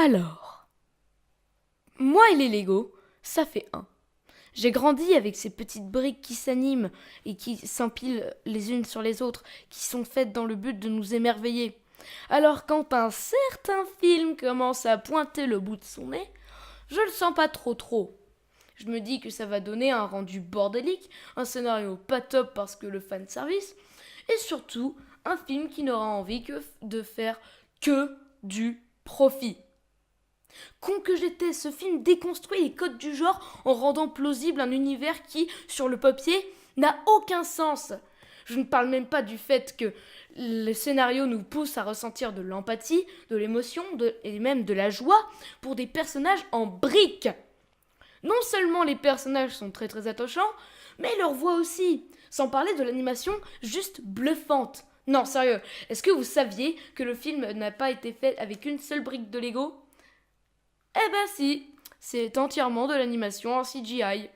Alors, moi et les Lego, ça fait un. J'ai grandi avec ces petites briques qui s'animent et qui s'empilent les unes sur les autres, qui sont faites dans le but de nous émerveiller. Alors quand un certain film commence à pointer le bout de son nez, je le sens pas trop. Je me dis que ça va donner un rendu bordélique, un scénario pas top parce que le fanservice, et surtout un film qui n'aura envie que de faire que du profit. Con que j'étais, ce film déconstruit les codes du genre en rendant plausible un univers qui, sur le papier, n'a aucun sens. Je ne parle même pas du fait que le scénario nous pousse à ressentir de l'empathie, de l'émotion et même de la joie pour des personnages en briques. Non seulement les personnages sont très attachants, mais leur voix aussi, sans parler de l'animation juste bluffante. Non, sérieux, est-ce que vous saviez que le film n'a pas été fait avec une seule brique de Lego ? Eh ben si, c'est entièrement de l'animation en CGI.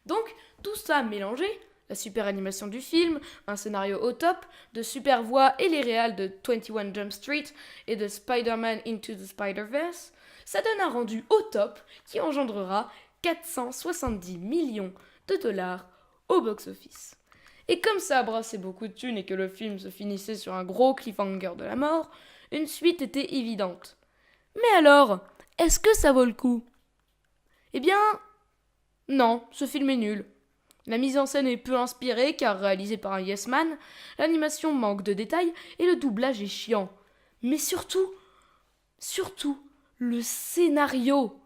Donc, tout ça mélangé, la super animation du film, un scénario au top, de super voix et les réals de 21 Jump Street et de Spider-Man Into the Spider-Verse, ça donne un rendu au top qui engendrera 470 millions de dollars au box-office. Et comme ça a brassé beaucoup de thunes et que le film se finissait sur un gros cliffhanger de la mort, une suite était évidente. Mais alors, est-ce que ça vaut le coup ? Eh bien, non, ce film est nul. La mise en scène est peu inspirée car réalisée par un yes man, l'animation manque de détails et le doublage est chiant. Mais surtout, le scénario.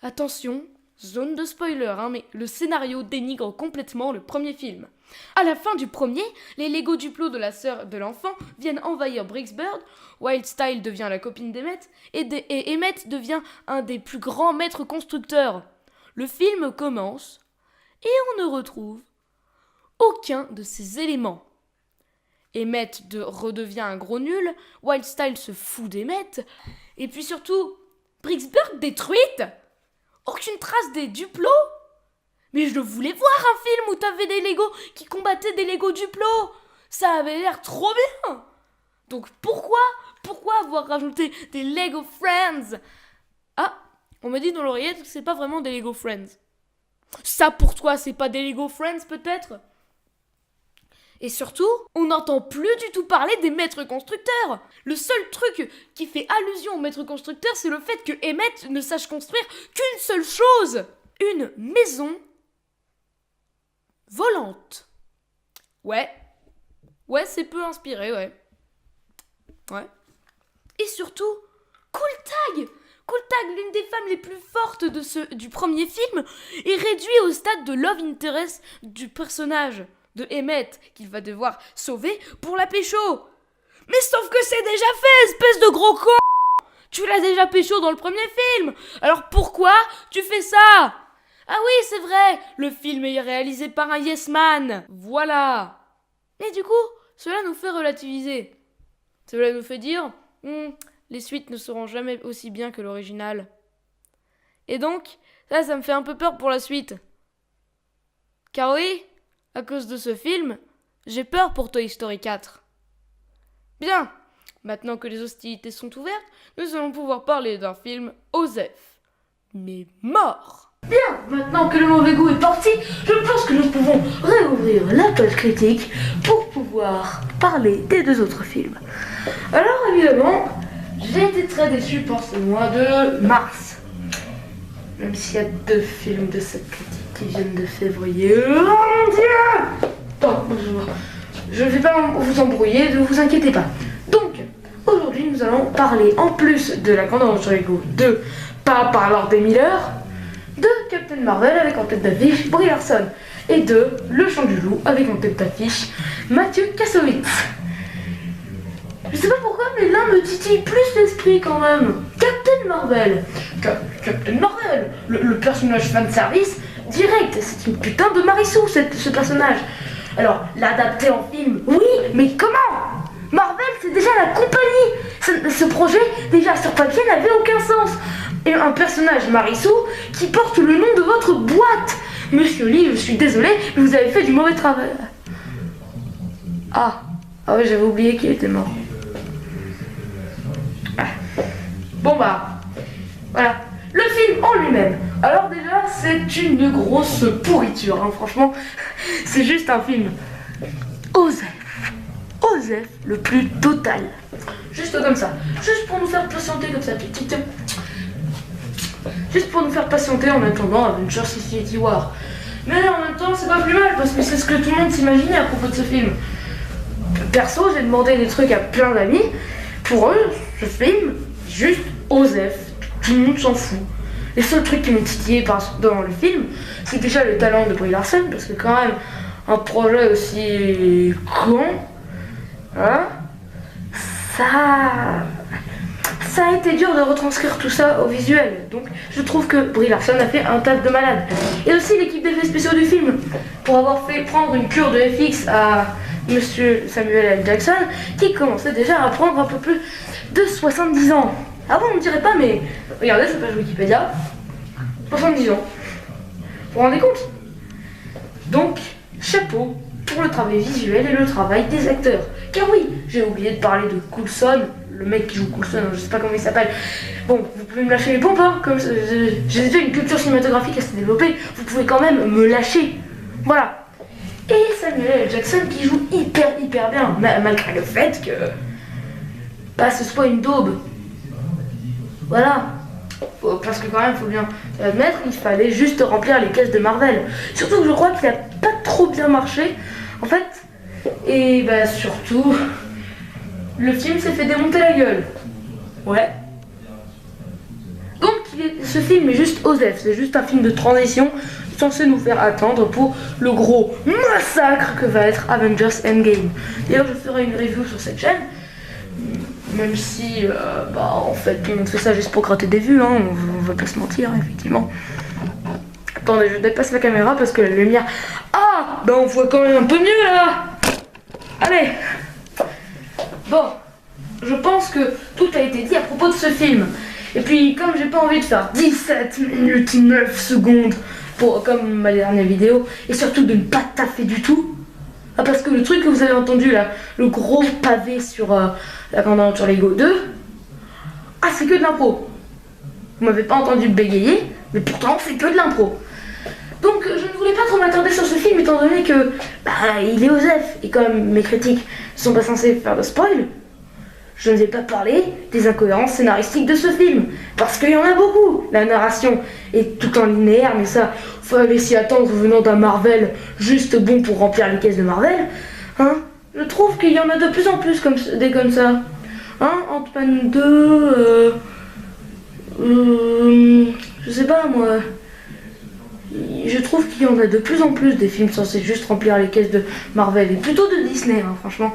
Attention, zone de spoiler, mais le scénario dénigre complètement le premier film. À la fin du premier, les Lego Duplo de la sœur de l'enfant viennent envahir Bricksburg, Wildstyle devient la copine d'Emmett et Emmett devient un des plus grands maîtres constructeurs. Le film commence et on ne retrouve aucun de ces éléments. Emmett redevient un gros nul, Wildstyle se fout d'Emmett, et puis surtout, Bricksburg détruite ? Aucune trace des Duplo ? Mais je voulais voir un film où t'avais des Lego qui combattaient des Lego Duplo. Ça avait l'air trop bien. Donc pourquoi avoir rajouté des Lego Friends ? Ah, on me dit dans l'oreillette que c'est pas vraiment des Lego Friends. Ça pour toi, c'est pas des Lego Friends peut-être ? Et surtout, on n'entend plus du tout parler des maîtres constructeurs. Le seul truc qui fait allusion aux maîtres constructeurs, c'est le fait que Emmett ne sache construire qu'une seule chose. Une maison volante. Ouais, c'est peu inspiré, ouais. Et surtout, Cool Tag, l'une des femmes les plus fortes du premier film, est réduite au stade de love interest du personnage de Emmett qu'il va devoir sauver pour la pécho. Mais sauf que c'est déjà fait, espèce de gros con. Tu l'as déjà pécho dans le premier film. Alors pourquoi tu fais ça ? Ah oui, c'est vrai, le film est réalisé par un yes man. Voilà. Et du coup, cela nous fait relativiser. Cela nous fait dire, les suites ne seront jamais aussi bien que l'original. Et donc, ça me fait un peu peur pour la suite. Car oui, à cause de ce film, j'ai peur pour Toy Story 4. Bien, maintenant que les hostilités sont ouvertes, nous allons pouvoir parler d'un film Osef, mais mort. Bien, maintenant que le mauvais goût est parti, je pense que nous pouvons réouvrir la page critique pour pouvoir parler des deux autres films. Alors évidemment, j'ai été très déçu par ce mois de mars. Même s'il y a 2 films de cette critique qui viennent de février. Oh mon Dieu! Bon, je ne vais pas vous embrouiller, ne vous inquiétez pas. Donc, aujourd'hui, nous allons parler, en plus de La Grande Aventure Lego 2, pas par Lord des Miller, de Captain Marvel avec en tête d'affiche Brie Larson, et de Le Chant du Loup avec en tête d'affiche Mathieu Kassovitz. Je sais pas pourquoi, mais l'un me titille plus l'esprit quand même. Captain Marvel. Captain Marvel, le personnage fanservice direct. C'est une putain de Marissou, ce personnage. Alors, l'adapter en film, oui, mais comment ? Marvel, c'est déjà la compagnie. Ce projet, déjà sur papier, n'avait aucun sens. Et un personnage Marissou qui porte le nom de votre boîte. Monsieur Lee, je suis désolé, mais vous avez fait du mauvais travail. Ah oui, j'avais oublié qu'il était mort. Bon, une grosse pourriture, hein. Franchement, c'est juste un film Osef le plus total. Juste comme ça, juste pour nous faire patienter comme ça, juste pour nous faire patienter en attendant Avengers Infinity War. Mais en même temps, c'est pas plus mal parce que c'est ce que tout le monde s'imaginait à propos de ce film. Perso, j'ai demandé des trucs à plein d'amis. Pour eux, ce film, juste Osef. Tout le monde s'en fout. Les seuls trucs qui m'ont titillé dans le film, c'est déjà le talent de Brie Larson, parce que quand même, un projet aussi con, hein, ça a été dur de retranscrire tout ça au visuel. Donc je trouve que Brie Larson a fait un taf de malade. Et aussi l'équipe d'effets spéciaux du film, pour avoir fait prendre une cure de FX à Monsieur Samuel L. Jackson, qui commençait déjà à prendre un peu plus de 70 ans. Ah bon, on ne dirait pas, mais regardez cette page Wikipédia, 70 ans. Vous vous rendez compte? Donc, chapeau pour le travail visuel et le travail des acteurs. Car oui, j'ai oublié de parler de Coulson, le mec qui joue Coulson, je sais pas comment il s'appelle. Bon, vous pouvez me lâcher les pompes, hein, comme j'ai déjà une culture cinématographique assez développée, vous pouvez quand même me lâcher. Voilà. Et Samuel L. Jackson qui joue hyper bien, malgré le fait que ce soit une daube. Voilà. Parce que quand même, faut bien l'admettre, il fallait juste remplir les caisses de Marvel. Surtout que je crois qu'il a pas trop bien marché, en fait. Et surtout, le film s'est fait démonter la gueule. Ouais. Donc, ce film est juste Osef, c'est juste un film de transition censé nous faire attendre pour le gros massacre que va être Avengers Endgame. D'ailleurs, je ferai une review sur cette chaîne. Même si, en fait, tout le monde fait ça juste pour gratter des vues, hein, on va pas se mentir, effectivement. Attendez, je dépasse la caméra parce que la lumière... Ah, on voit quand même un peu mieux, là. Allez. Bon, je pense que tout a été dit à propos de ce film. Et puis, comme j'ai pas envie de faire 17 minutes 9 secondes, comme ma dernière vidéo, et surtout de ne pas taffer du tout, parce que le truc que vous avez entendu là, le gros pavé sur la grande sur Lego 2, c'est que de l'impro. Vous m'avez pas entendu bégayer, mais pourtant c'est que de l'impro. Donc je ne voulais pas trop m'attarder sur ce film étant donné que il est Osef et comme mes critiques ne sont pas censés faire de spoil, je ne vais pas parler des incohérences scénaristiques de ce film parce qu'il y en a beaucoup. La narration est tout en linéaire, mais ça fallait s'y attendre venant d'un Marvel juste bon pour remplir les caisses de Marvel. Hein, je trouve qu'il y en a de plus en plus comme ça. Hein, Ant-Man 2, je sais pas moi. Je trouve qu'il y en a de plus en plus des films censés juste remplir les caisses de Marvel et plutôt de Disney, hein, franchement.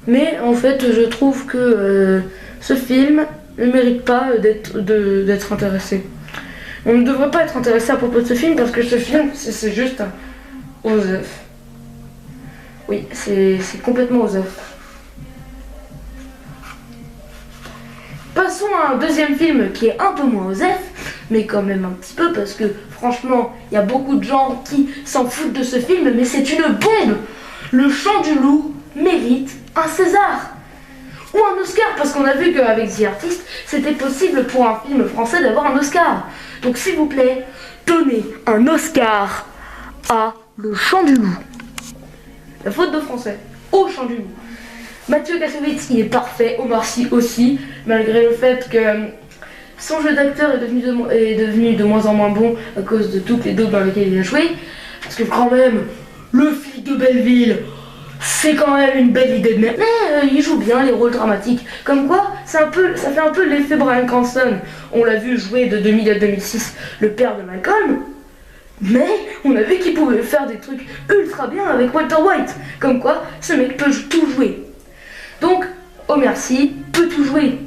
Mais en fait, je trouve que ce film ne mérite pas d'être intéressé. On ne devrait pas être intéressé à propos de ce film parce que ce film, c'est juste un Osef. Oui, c'est complètement Osef. Passons à un deuxième film qui est un peu moins Osef, mais quand même un petit peu parce que franchement, il y a beaucoup de gens qui s'en foutent de ce film, mais c'est une bombe. Le Chant du Loup mérite un César ou un Oscar parce qu'on a vu qu'avec The Artist, c'était possible pour un film français d'avoir un Oscar. Donc s'il vous plaît, donnez un Oscar à Le Chant du Loup. La faute de français, au Chant du Loup. Mathieu Kassovitz, il est parfait, Omar Sy aussi, malgré le fait que son jeu d'acteur est devenu de moins en moins bon à cause de toutes les daubes dans lesquelles il a joué. Parce que quand même, le flic de Belleville, c'est quand même une belle idée de merde. Mais il joue bien les rôles dramatiques. Comme quoi, ça fait un peu l'effet Bryan Cranston. On l'a vu jouer de 2000 à 2006 le père de Malcolm. Mais on a vu qu'il pouvait faire des trucs ultra bien avec Walter White. Comme quoi, ce mec peut tout jouer. Donc, Omar Sy peut tout jouer.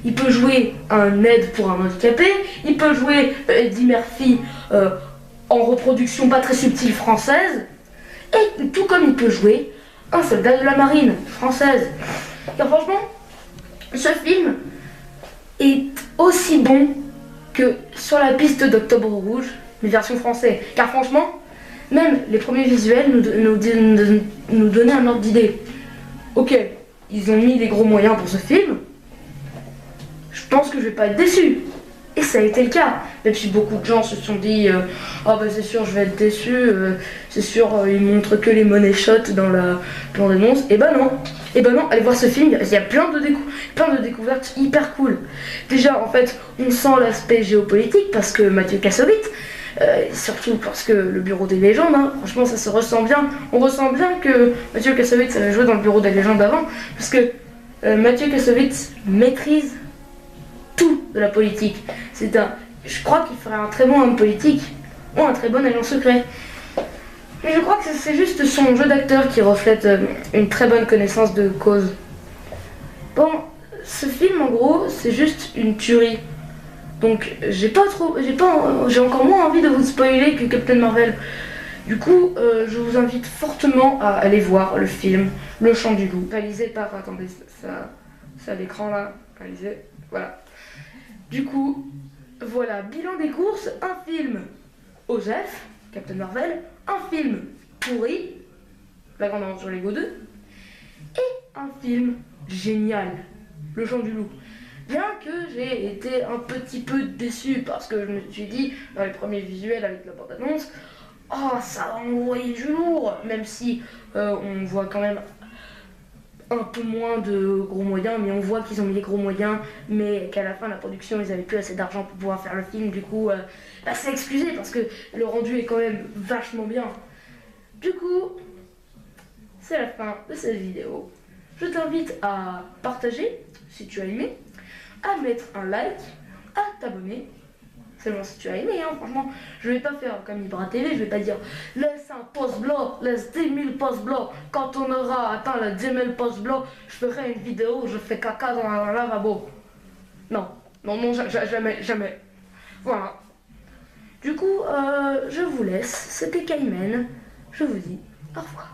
Il peut jouer un aide pour un handicapé. Il peut jouer Eddie Murphy en reproduction pas très subtile française. Et tout comme il peut jouer un soldat de la marine française. Car franchement, ce film est aussi bon que Sur la piste d'Octobre Rouge, mais version française. Car franchement, même les premiers visuels nous donnaient un ordre d'idée. Ok, ils ont mis des gros moyens pour ce film. Je pense que je vais pas être déçu. Et ça a été le cas, même si beaucoup de gens se sont dit ah bah c'est sûr je vais être déçu, c'est sûr ils montrent que les money shots dans la bande-annonce. Et bah non, allez voir ce film, il y a plein de découvertes hyper cool. Déjà en fait on sent l'aspect géopolitique parce que Mathieu Kassovitz, surtout parce que le bureau des légendes, hein, franchement ça se ressent bien, on ressent bien que Mathieu Kassovitz avait joué dans le bureau des légendes avant, parce que Mathieu Kassovitz maîtrise tout de la politique. Je crois qu'il ferait un très bon homme politique ou un très bon agent secret. Mais je crois que c'est juste son jeu d'acteur qui reflète une très bonne connaissance de cause. Bon, ce film en gros, c'est juste une tuerie. Donc j'ai encore moins envie de vous spoiler que Captain Marvel. Du coup, je vous invite fortement à aller voir le film Le Chant du Loup, réalisé par, attendez, ça à l'écran là, réalisé, voilà. Du coup, voilà, bilan des courses, un film Osef, Captain Marvel, un film pourri, La Grande Aventure Lego 2, et un film génial, Le Chant du Loup. Bien que j'ai été un petit peu déçu parce que je me suis dit, dans les premiers visuels avec la bande-annonce, oh ça va envoyer du lourd, même si on voit quand même un peu moins de gros moyens, mais on voit qu'ils ont mis les gros moyens, mais qu'à la fin de la production ils avaient plus assez d'argent pour pouvoir faire le film, du coup c'est excusé parce que le rendu est quand même vachement bien. Du coup, c'est la fin de cette vidéo. Je t'invite à partager si tu as aimé, à mettre un like, à t'abonner. Seulement si tu as aimé, hein, franchement, je vais pas faire comme Ibra TV, je vais pas dire laisse un pouce bleu, laisse 10 000 pouces bleus, quand on aura atteint les 10 000 pouces bleus, je ferai une vidéo où je fais caca dans un lavabo. Non, jamais. Voilà. Du coup, je vous laisse, c'était Kaimen, je vous dis au revoir.